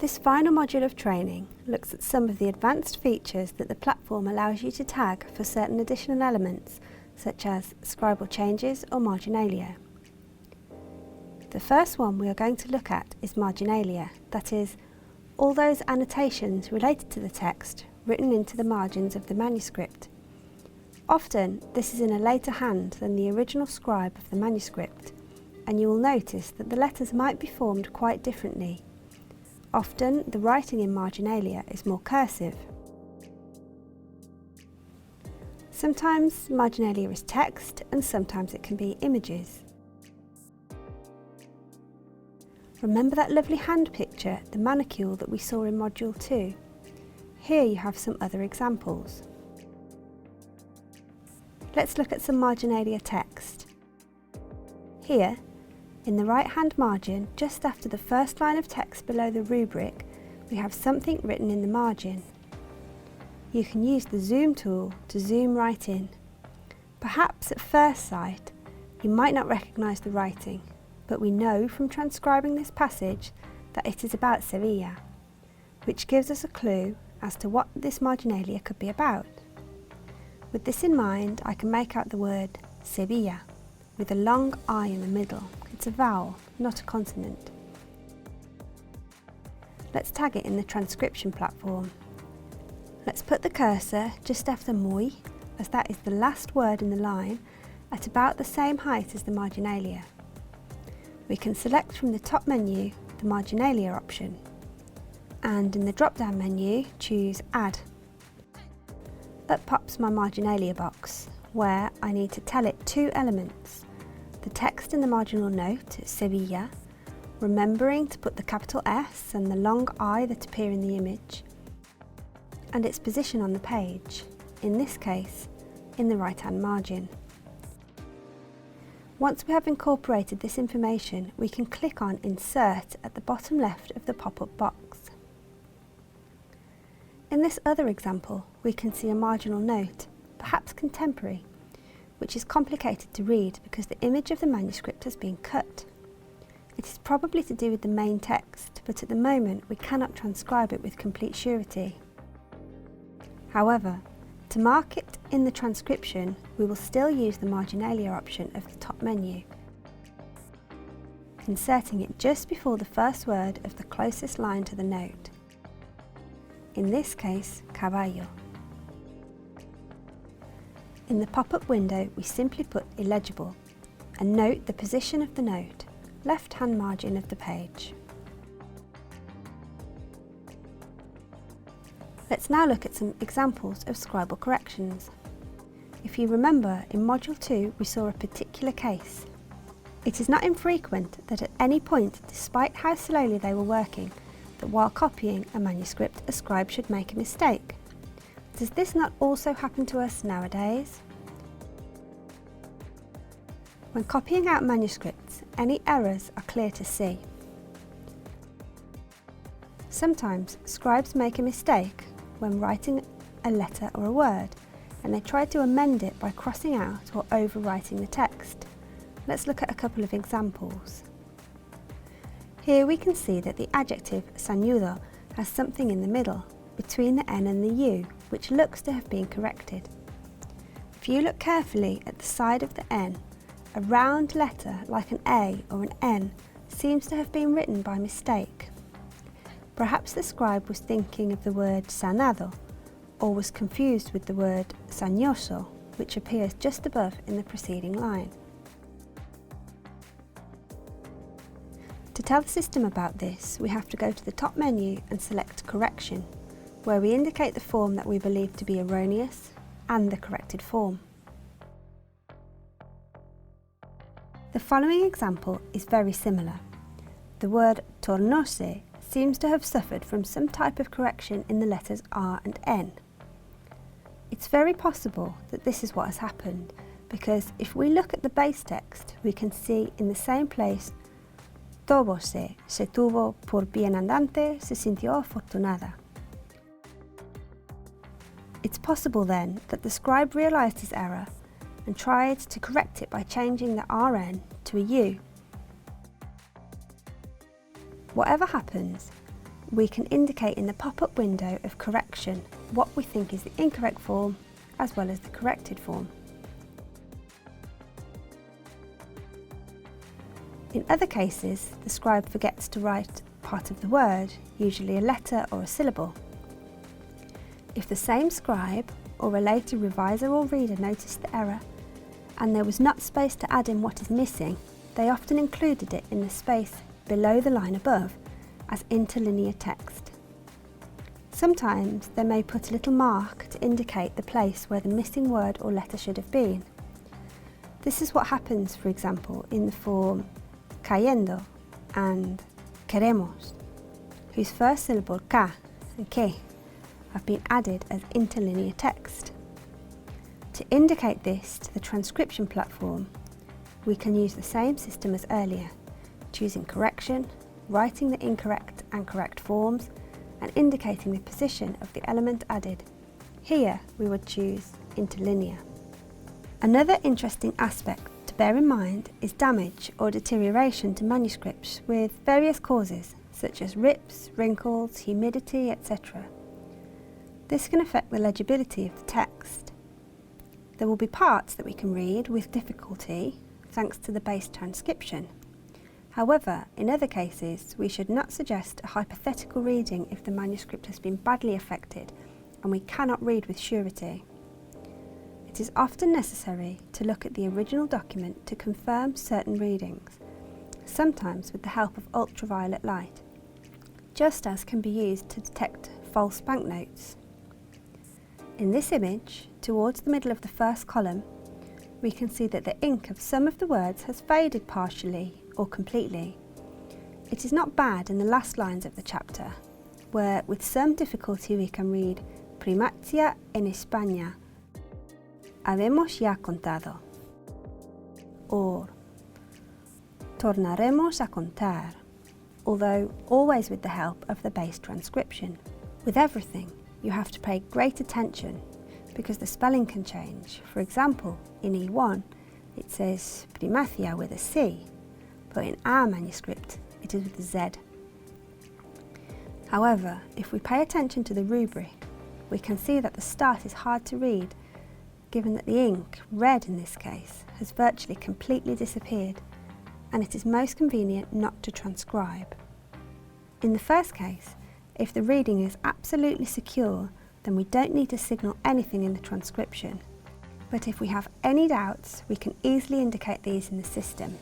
This final module of training looks at some of the advanced features that the platform allows you to tag for certain additional elements, such as Scribal changes or Marginalia. The first one we are going to look at is Marginalia, that is, all those annotations related to the text written into the margins of the manuscript. Often this is in a later hand than the original scribe of the manuscript, and you will notice that the letters might be formed quite differently. Often the writing in Marginalia is more cursive. Sometimes Marginalia is text and sometimes it can be images. Remember that lovely hand picture, the manicule, that we saw in Module 2? Here you have some other examples. Let's look at some Marginalia text. Here, in the right-hand margin, just after the first line of text below the rubric, we have something written in the margin. You can use the zoom tool to zoom right in. Perhaps at first sight, you might not recognise the writing, but we know from transcribing this passage that it is about Sevilla, which gives us a clue as to what this Marginalia could be about. With this in mind, I can make out the word Sevilla, with a long I in the middle. It's a vowel, not a consonant. Let's tag it in the transcription platform. Let's put the cursor just after muy, as that is the last word in the line, at about the same height as the Marginalia. We can select from the top menu the Marginalia option, and in the drop-down menu choose Add. Up pops my Marginalia box, where I need to tell it two elements: the text in the marginal note, Sevilla, remembering to put the capital S and the long I that appear in the image, and its position on the page, in this case, in the right-hand margin. Once we have incorporated this information, we can click on Insert at the bottom left of the pop-up box. In this other example, we can see a marginal note, perhaps contemporary, which is complicated to read because the image of the manuscript has been cut. It is probably to do with the main text, but at the moment we cannot transcribe it with complete surety. However, to mark it in the transcription, we will still use the Marginalia option of the top menu, inserting it just before the first word of the closest line to the note. In this case, caballo. In the pop-up window, we simply put illegible and note the position of the note, left-hand margin of the page. Let's now look at some examples of scribal corrections. If you remember, in Module 2 we saw a particular case. It is not infrequent that at any point, despite how slowly they were working, that while copying a manuscript, a scribe should make a mistake. Does this not also happen to us nowadays? When copying out manuscripts, any errors are clear to see. Sometimes scribes make a mistake when writing a letter or a word, and they try to amend it by crossing out or overwriting the text. Let's look at a couple of examples. Here we can see that the adjective sañudo has something in the middle, between the N and the U, which looks to have been corrected. If you look carefully at the side of the N, a round letter like an A or an N seems to have been written by mistake. Perhaps the scribe was thinking of the word sanado, or was confused with the word sañoso, which appears just above in the preceding line. To tell the system about this, we have to go to the top menu and select Correction, where we indicate the form that we believe to be erroneous and the corrected form. The following example is very similar. The word tornose seems to have suffered from some type of correction in the letters R and N. It's very possible that this is what has happened, because if we look at the base text, we can see in the same place Tobose se tuvo por bienandante se sintió afortunada. It's possible then that the scribe realised his error and tried to correct it by changing the RN to a U. Whatever happens, we can indicate in the pop-up window of correction what we think is the incorrect form as well as the corrected form. In other cases, the scribe forgets to write part of the word, usually a letter or a syllable. If the same scribe or a later reviser or reader noticed the error and there was not space to add in what is missing, they often included it in the space below the line above as interlinear text. Sometimes they may put a little mark to indicate the place where the missing word or letter should have been. This is what happens, for example, in the form cayendo and queremos, whose first syllable ca and que have been added as interlinear text. To indicate this to the transcription platform, we can use the same system as earlier, choosing correction, writing the incorrect and correct forms, and indicating the position of the element added. Here we would choose interlinear. Another interesting aspect to bear in mind is damage or deterioration to manuscripts with various causes, such as rips, wrinkles, humidity, etc. This can affect the legibility of the text. There will be parts that we can read with difficulty thanks to the base transcription. However, in other cases, we should not suggest a hypothetical reading if the manuscript has been badly affected and we cannot read with surety. It is often necessary to look at the original document to confirm certain readings, sometimes with the help of ultraviolet light, just as can be used to detect false banknotes. In this image, towards the middle of the first column, we can see that the ink of some of the words has faded partially or completely. It is not bad in the last lines of the chapter, where with some difficulty we can read Primazia en España, habemos ya contado, or tornaremos a contar, although always with the help of the base transcription. With everything, you have to pay great attention because the spelling can change. For example, in E1 it says Primazia with a C, but in our manuscript it is with a Z. However, if we pay attention to the rubric, we can see that the start is hard to read, given that the ink, red in this case, has virtually completely disappeared, and it is most convenient not to transcribe. In the first case, if the reading is absolutely secure, then we don't need to signal anything in the transcription. But if we have any doubts, we can easily indicate these in the system.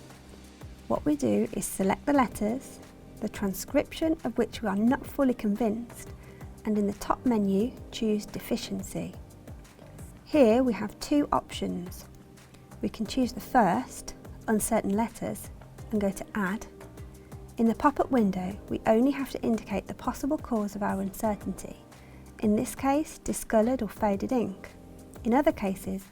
What we do is select the letters, the transcription of which we are not fully convinced, and in the top menu, choose deficiency. Here we have two options. We can choose the first, uncertain letters, and go to Add. In the pop-up window, we only have to indicate the possible cause of our uncertainty. In this case, discoloured or faded ink. In other cases,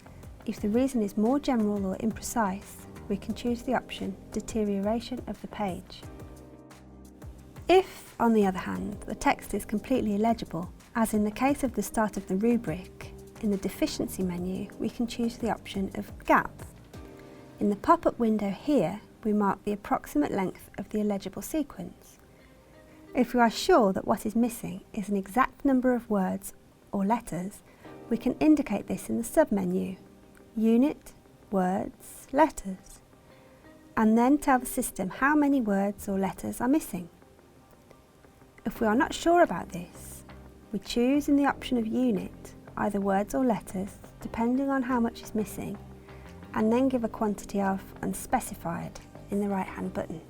if the reason is more general or imprecise, we can choose the option Deterioration of the page. If, on the other hand, the text is completely illegible, as in the case of the start of the rubric, in the deficiency menu we can choose the option of Gap. In the pop-up window here, we mark the approximate length of the illegible sequence. If we are sure that what is missing is an exact number of words or letters, we can indicate this in the sub-menu, Unit, Words, Letters, and then tell the system how many words or letters are missing. If we are not sure about this, we choose in the option of Unit either words or letters, depending on how much is missing, and then give a quantity of unspecified in the right-hand button.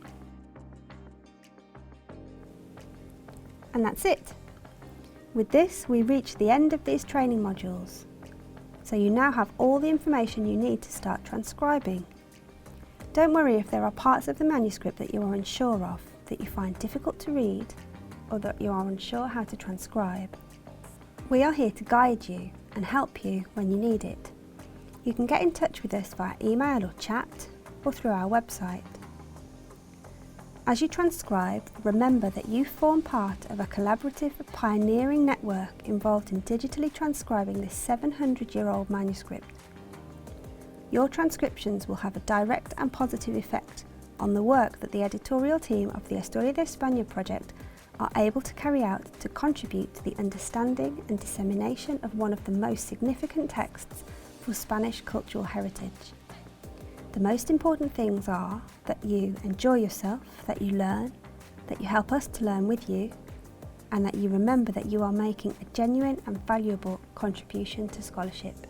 And that's it. With this, we reach the end of these training modules. So you now have all the information you need to start transcribing. Don't worry if there are parts of the manuscript that you are unsure of, that you find difficult to read, or that you are unsure how to transcribe. We are here to guide you and help you when you need it. You can get in touch with us via email or chat, or through our website. As you transcribe, remember that you form part of a collaborative, pioneering network involved in digitally transcribing this 700-year-old manuscript. Your transcriptions will have a direct and positive effect on the work that the editorial team of the Historia de España project are able to carry out to contribute to the understanding and dissemination of one of the most significant texts for Spanish cultural heritage. The most important things are that you enjoy yourself, that you learn, that you help us to learn with you, and that you remember that you are making a genuine and valuable contribution to scholarship.